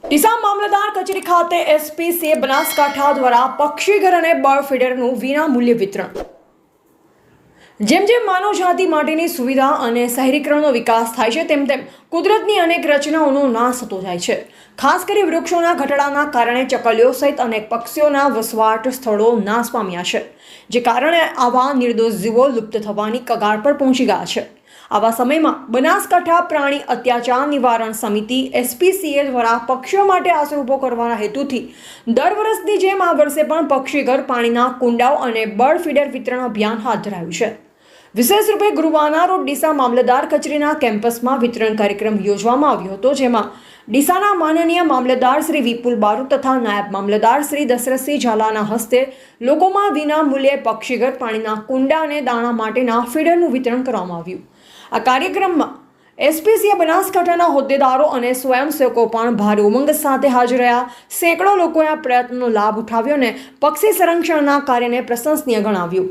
ડીસા મામલતદાર કચેરી ખાતે એસપીસીએ બનાસકાંઠા દ્વારા પક્ષીઘર અને બર્ડ ફીડરનું વિનામૂલ્ય વિતરણ। જેમ જેમ માનવજાતિ માટેની સુવિધા અને શહેરીકરણનો વિકાસ થાય છે તેમ તેમ કુદરતની અનેક રચનાઓનો નાશ થતો જાય છે। ખાસ કરી વૃક્ષોના ઘટાડાના કારણે ચકલીઓ સહિત અનેક પક્ષીઓના વસવાટ સ્થળો નાશ પામ્યા છે, જે કારણે આવા નિર્દોષ જીવો લુપ્ત થવાની કગાર પર પહોંચી ગયા છે। આવા સમયમાં બનાસકાંઠા પ્રાણી અત્યાચાર નિવારણ સમિતિ એસપીસીએ દ્વારા પક્ષીઓ માટે આશ્રય ઊભો કરવાના હેતુથી દર વર્ષની જેમ આ વર્ષે પણ પક્ષીઘર, પાણીના કુંડાઓ અને બર્ડ ફીડર વિતરણ અભિયાન હાથ ધરાયું છે। વિશેષ રૂપે ગુરુવારના રોજ ડીસા મામલતદાર કચેરીના કેમ્પસમાં વિતરણ કાર્યક્રમ યોજવામાં આવ્યો હતો, જેમાં ડીસાના માનનીય મામલતદાર શ્રી વિપુલ બારોટ તથા નાયબ મામલતદાર શ્રી દશરથસિંહ ઝાલાના હસ્તે લોકોમાં વિના મૂલ્યે પક્ષીઘર, પાણીના કુંડા અને દાણા માટેના ફીડરનું વિતરણ કરવામાં આવ્યું। આ કાર્યક્રમમાં એસપીસીએ બનાસકાંઠાના હોદ્દેદારો અને સ્વયંસેવકો પણ ભારે ઉમંગ સાથે હાજર રહ્યા। સેંકડો લોકોએ આ પ્રયત્નનો લાભ ઉઠાવ્યો અને પક્ષી સંરક્ષણના કાર્યને પ્રશંસનીય ગણાવ્યું।